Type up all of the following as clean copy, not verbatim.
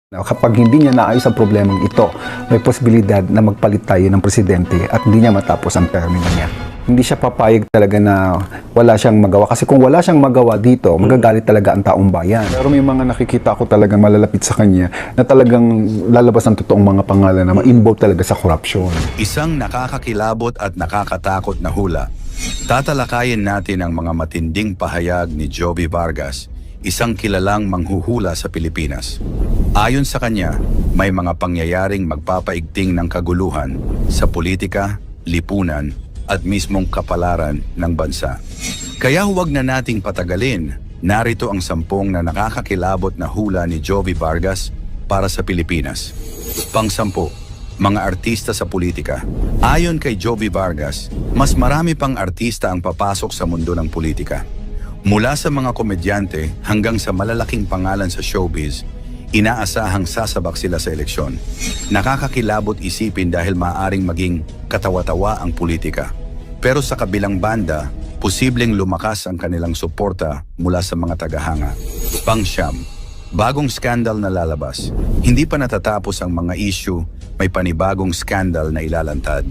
Kapag hindi niya naayos ang problemang ito, may posibilidad na magpalit tayo ng presidente at hindi niya matapos ang termino niya. Hindi siya papayag talaga na wala siyang magawa. Kasi kung wala siyang magawa dito, magagalit talaga ang taong bayan. Pero may mga nakikita ako talaga malalapit sa kanya na talagang lalabas ang totoong mga pangalan na ma-involve talaga sa korupsyon. Isang nakakakilabot at nakakatakot na hula. Tatalakayin natin ang mga matinding pahayag ni Jovi Vargas, isang kilalang manghuhula sa Pilipinas. Ayon sa kanya, may mga pangyayaring magpapaigting ng kaguluhan sa politika, lipunan, at mismong kapalaran ng bansa. Kaya huwag na nating patagalin, narito ang 10 na nakakakilabot na hula ni Jovi Vargas para sa Pilipinas. Pang-10, mga artista sa politika. Ayon kay Jovi Vargas, mas marami pang artista ang papasok sa mundo ng politika. Mula sa mga komedyante hanggang sa malalaking pangalan sa showbiz, inaasahang sasabak sila sa eleksyon. Nakakakilabot isipin dahil maaaring maging katawa-tawa ang politika. Pero sa kabilang banda, posibleng lumakas ang kanilang suporta mula sa mga tagahanga. Pang-9, bagong skandal na lalabas. Hindi pa natatapos ang mga issue, may panibagong skandal na ilalantad.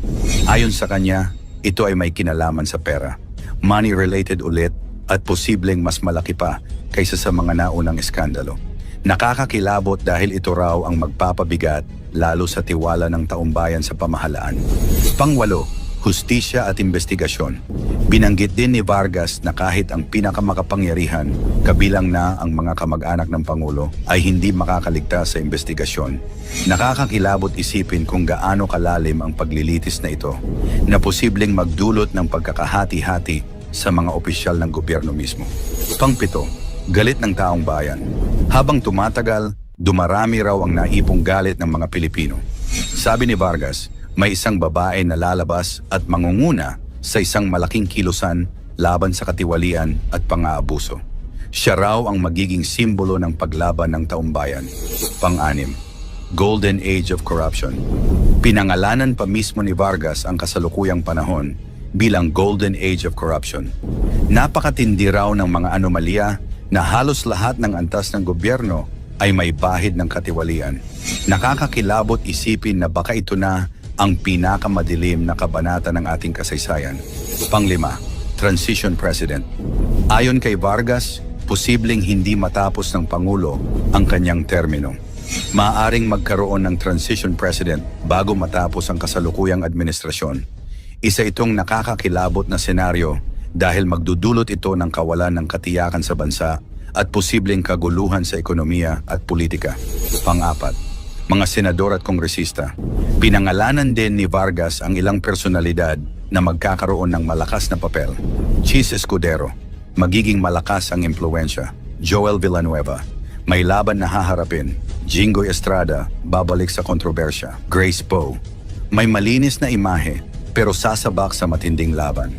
Ayon sa kanya, ito ay may kinalaman sa pera. Money-related ulit at posibleng mas malaki pa kaysa sa mga naunang eskandalo. Nakakakilabot dahil ito raw ang magpapabigat lalo sa tiwala ng taumbayan sa pamahalaan. Pang-8, hustisya at investigasyon. Binanggit din ni Vargas na kahit ang pinakamakapangyarihan, kabilang na ang mga kamag-anak ng Pangulo, ay hindi makakaligtas sa investigasyon. Nakakakilabot isipin kung gaano kalalim ang paglilitis na ito, na posibleng magdulot ng pagkakahati-hati sa mga opisyal ng gobyerno mismo. Pang-7, galit ng taong bayan. Habang tumatagal, dumarami raw ang naipong galit ng mga Pilipino. Sabi ni Vargas, may isang babae na lalabas at mangunguna sa isang malaking kilusan laban sa katiwalian at pang-aabuso. Siya raw ang magiging simbolo ng paglaban ng taong bayan. Pang-6, Golden Age of Corruption. Pinangalanan pa mismo ni Vargas ang kasalukuyang panahon bilang Golden Age of Corruption. Napakatindi raw ng mga anomalya na halos lahat ng antas ng gobyerno ay may bahid ng katiwalian. Nakakakilabot isipin na baka ito na ang pinakamadilim na kabanata ng ating kasaysayan. Pang-5, Transition President. Ayon kay Vargas, posibleng hindi matapos ng Pangulo ang kanyang termino. Maaaring magkaroon ng Transition President bago matapos ang kasalukuyang administrasyon. Isa itong nakakakilabot na senaryo dahil magdudulot ito ng kawalan ng katiyakan sa bansa at posibleng kaguluhan sa ekonomiya at politika. Pang-4, mga senador at kongresista. Pinangalanan din ni Vargas ang ilang personalidad na magkakaroon ng malakas na papel. Chis Escudero, magiging malakas ang impluensya. Joel Villanueva, may laban na haharapin. Jinggoy Estrada, babalik sa kontrobersya. Grace Poe, may malinis na imahe pero sasabak sa matinding laban.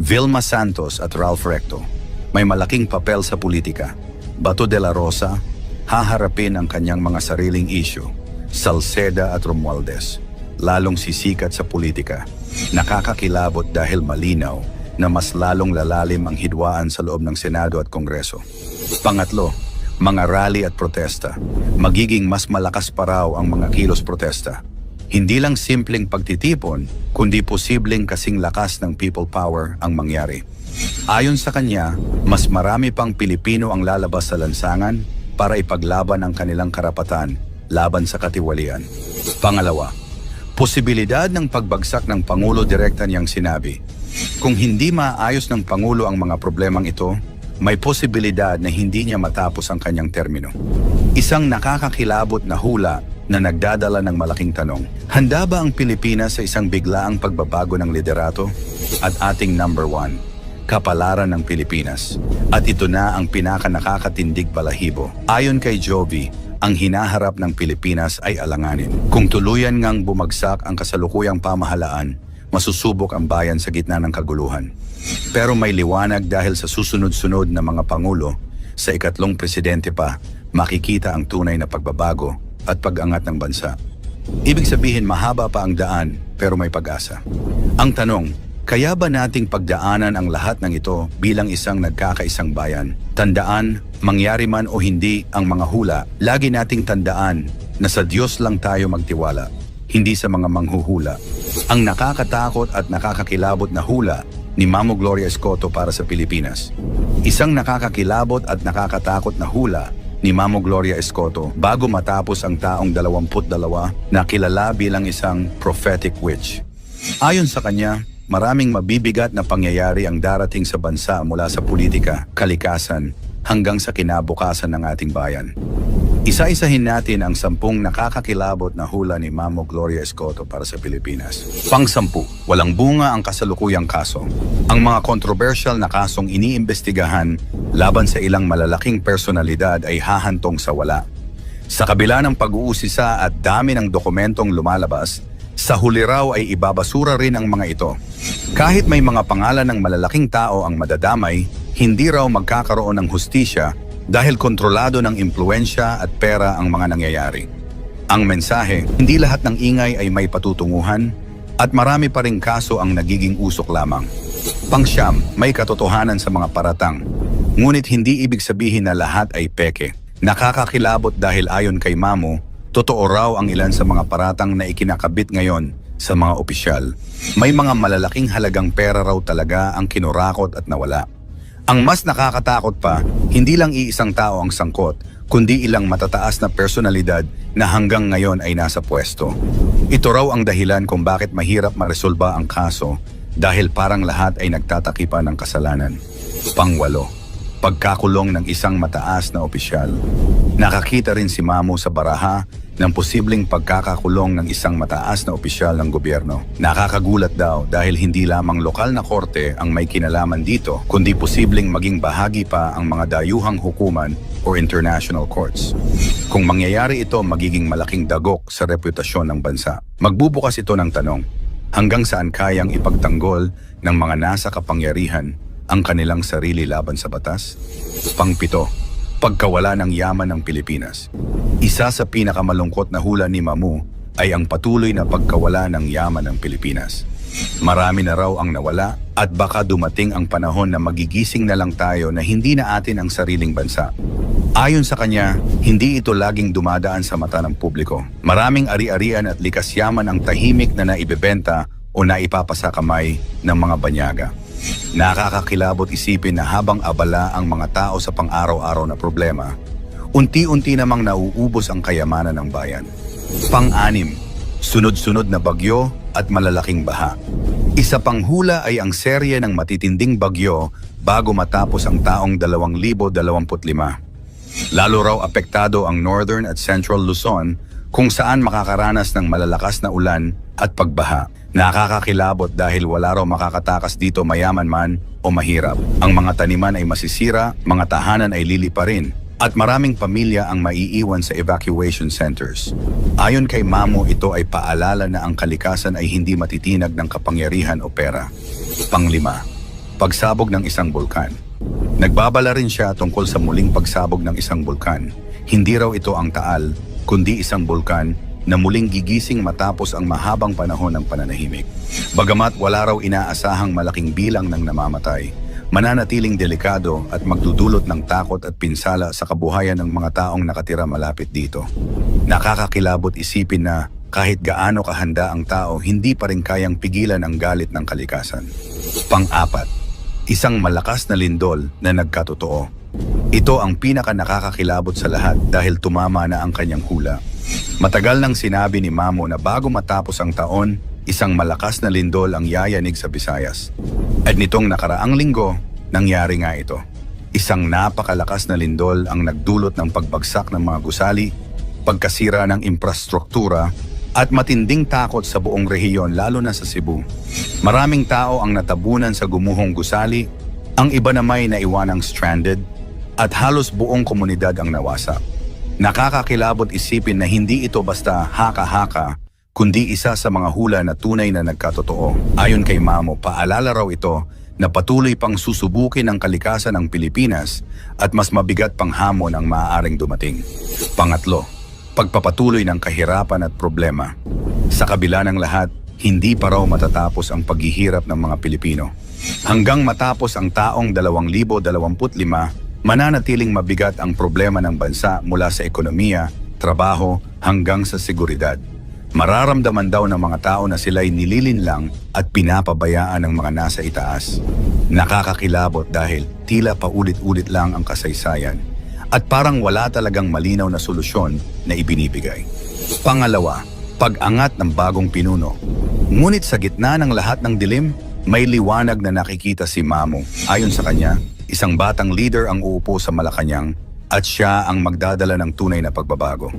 Vilma Santos at Ralph Recto, may malaking papel sa politika. Bato de la Rosa, haharapin ang kanyang mga sariling issue. Salceda at Romualdez, lalong sisikat sa politika. Nakakakilabot dahil malinaw na mas lalong lalalim ang hidwaan sa loob ng Senado at Kongreso. Pang-8, mga rally at protesta. Magiging mas malakas pa raw ang mga kilos protesta. Hindi lang simpleng pagtitipon, kundi posibleng kasing lakas ng people power ang mangyari. Ayon sa kanya, mas marami pang Pilipino ang lalabas sa lansangan para ipaglaban ang kanilang karapatan laban sa katiwalian. Pang-2, posibilidad ng pagbagsak ng Pangulo direkta niyang sinabi. Kung hindi maayos ng Pangulo ang mga problemang ito, may posibilidad na hindi niya matapos ang kanyang termino. Isang nakakakilabot na hula na nagdadala ng malaking tanong. Handa ba ang Pilipinas sa isang biglaang pagbabago ng liderato? At ating number 1, kapalaran ng Pilipinas. At ito na ang pinaka-nakakatindig balahibo. Ayon kay Jovi, ang hinaharap ng Pilipinas ay alanganin. Kung tuluyan ngang bumagsak ang kasalukuyang pamahalaan, masusubok ang bayan sa gitna ng kaguluhan. Pero may liwanag dahil sa susunod-sunod na mga pangulo, sa ikatlong presidente pa, makikita ang tunay na pagbabago at pag-angat ng bansa. Ibig sabihin mahaba pa ang daan pero may pag-asa. Ang tanong, Kaya ba nating pagdaanan ang lahat ng ito bilang isang nagkakaisang bayan? Tandaan, mangyari man o hindi ang mga hula, lagi nating tandaan na sa Diyos lang tayo magtiwala, hindi sa mga manghuhula. Ang nakakatakot at nakakakilabot na hula ni Mamo Gloria Escoto para sa Pilipinas. Isang nakakakilabot at nakakatakot na hula ni Mamo Gloria Escoto bago matapos ang taong 22 na kilala bilang isang prophetic witch. Ayon sa kanya, maraming mabibigat na pangyayari ang darating sa bansa mula sa politika, kalikasan, hanggang sa kinabukasan ng ating bayan. Isa-isahin natin ang 10 nakakakilabot na hula ni Mamo Gloria Escoto para sa Pilipinas. Pang-10, walang bunga ang kasalukuyang kaso. Ang mga controversial na kasong iniimbestigahan laban sa ilang malalaking personalidad ay hahantong sa wala. Sa kabila ng pag-uusisa at dami ng dokumentong lumalabas, sa huli raw ay ibabasura rin ang mga ito. Kahit may mga pangalan ng malalaking tao ang madadamay, hindi raw magkakaroon ng hustisya dahil kontrolado ng impluensya at pera ang mga nangyayari. Ang mensahe, hindi lahat ng ingay ay may patutunguhan at marami pa ring kaso ang nagiging usok lamang. Pang-siyam, may katotohanan sa mga paratang. Ngunit hindi ibig sabihin na lahat ay peke. Nakakakilabot dahil ayon kay Mamo, totoo raw ang ilan sa mga paratang na ikinakabit ngayon sa mga opisyal. May mga malalaking halagang pera raw talaga ang kinurakot at nawala. Ang mas nakakatakot pa, hindi lang iisang tao ang sangkot, kundi ilang matataas na personalidad na hanggang ngayon ay nasa pwesto. Ito raw ang dahilan kung bakit mahirap maresolba ang kaso dahil parang lahat ay nagtatakipan ng kasalanan. Pang-8, pagkakulong ng isang mataas na opisyal. Nakakita rin si Mamo sa baraha ng posibleng pagkakakulong ng isang mataas na opisyal ng gobyerno. Nakakagulat daw dahil hindi lamang lokal na korte ang may kinalaman dito, kundi posibleng maging bahagi pa ang mga dayuhang hukuman o international courts. Kung mangyayari ito, magiging malaking dagok sa reputasyon ng bansa. Magbubukas ito ng tanong, hanggang saan kayang ipagtanggol ng mga nasa kapangyarihan ang kanilang sarili laban sa batas? Pang-7, pagkawala ng yaman ng Pilipinas. Isa sa pinakamalungkot na hula ni Mamo ay ang patuloy na pagkawala ng yaman ng Pilipinas. Marami na raw ang nawala at baka dumating ang panahon na magigising na lang tayo na hindi na atin ang sariling bansa. Ayon sa kanya, hindi ito laging dumadaan sa mata ng publiko. Maraming ari-arian at likas yaman ang tahimik na naibebenta o naipapasa kamay ng mga banyaga. Nakakakilabot isipin na habang abala ang mga tao sa pang-araw-araw na problema, unti-unti namang nauubos ang kayamanan ng bayan. Pang-6, sunod-sunod na bagyo at malalaking baha. Isa pang hula ay ang serye ng matitinding bagyo bago matapos ang taong 2025. Lalo raw apektado ang Northern at Central Luzon kung saan makakaranas ng malalakas na ulan at pagbaha. Nakakakilabot dahil wala raw makakatakas dito mayaman man o mahirap. Ang mga taniman ay masisira, mga tahanan ay liliparin, at maraming pamilya ang maiiwan sa evacuation centers. Ayon kay Mamo, ito ay paalala na ang kalikasan ay hindi matitinag ng kapangyarihan o pera. Pang-5, pagsabog ng isang bulkan. Nagbabala rin siya tungkol sa muling pagsabog ng isang bulkan. Hindi raw ito ang Taal, kundi isang bulkan na muling gigising matapos ang mahabang panahon ng pananahimik. Bagamat wala raw inaasahang malaking bilang ng namamatay, mananatiling delikado at magdudulot ng takot at pinsala sa kabuhayan ng mga taong nakatira malapit dito. Nakakakilabot isipin na kahit gaano kahanda ang tao, hindi pa rin kayang pigilan ang galit ng kalikasan. Pang-4, isang malakas na lindol na nagkatotoo. Ito ang pinaka nakakakilabot sa lahat dahil tumama na ang kanyang hula. Matagal nang sinabi ni Mamo na bago matapos ang taon, isang malakas na lindol ang yayanig sa Visayas. At nitong nakaraang linggo, nangyari nga ito. Isang napakalakas na lindol ang nagdulot ng pagbagsak ng mga gusali, pagkasira ng infrastruktura, at matinding takot sa buong rehiyon lalo na sa Cebu. Maraming tao ang natabunan sa gumuhong gusali, ang iba na may naiwanang stranded, at halos buong komunidad ang nawasak. Nakakakilabot isipin na hindi ito basta haka-haka, kundi isa sa mga hula na tunay na nagkatotoo. Ayon kay Mamo, paalala raw ito na patuloy pang susubukin ng kalikasan ng Pilipinas at mas mabigat pang hamon ang maaaring dumating. Pang-8, pagpapatuloy ng kahirapan at problema. Sa kabila ng lahat, hindi pa raw matatapos ang paghihirap ng mga Pilipino. Hanggang matapos ang taong 2025, mananatiling mabigat ang problema ng bansa mula sa ekonomiya, trabaho, hanggang sa seguridad. Mararamdaman daw ng mga tao na sila'y nililinlang at pinapabayaan ng mga nasa itaas. Nakakakilabot dahil tila paulit-ulit lang ang kasaysayan at parang wala talagang malinaw na solusyon na ibinibigay. Pangalawa, pag-angat ng bagong pinuno. Ngunit sa gitna ng lahat ng dilim, may liwanag na nakikita si Mamo. Ayon sa kanya, isang batang leader ang uupo sa Malacanang at siya ang magdadala ng tunay na pagbabago.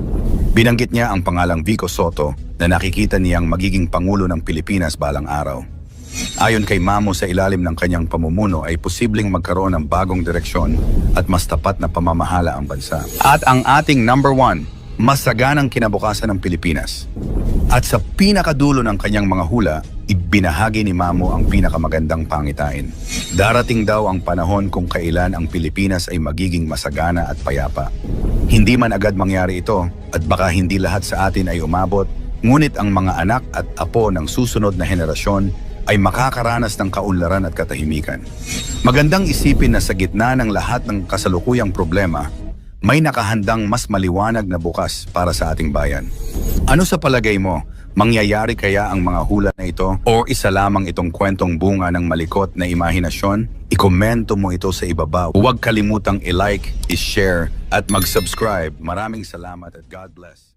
Binanggit niya ang pangalang Vico Soto na nakikita niyang magiging Pangulo ng Pilipinas balang araw. Ayon kay Mamo, sa ilalim ng kanyang pamumuno ay posibleng magkaroon ng bagong direksyon at mas tapat na pamamahala ang bansa. At ang ating number 1, masaganang kinabukasan ng Pilipinas. At sa pinakadulo ng kanyang mga hula, ibinahagi ni Mamo ang pinakamagandang pangitain. Darating daw ang panahon kung kailan ang Pilipinas ay magiging masagana at payapa. Hindi man agad mangyari ito at baka hindi lahat sa atin ay umabot, ngunit ang mga anak at apo ng susunod na henerasyon ay makakaranas ng kaunlaran at katahimikan. Magandang isipin na sa gitna ng lahat ng kasalukuyang problema, may nakahandang mas maliwanag na bukas para sa ating bayan. Ano sa palagay mo? Mangyayari kaya ang mga hula na ito o isa lamang itong kwentong bunga ng malikot na imahinasyon? Ikomento mo ito sa ibaba. Huwag kalimutang i-like, i-share at mag-subscribe. Maraming salamat at God bless.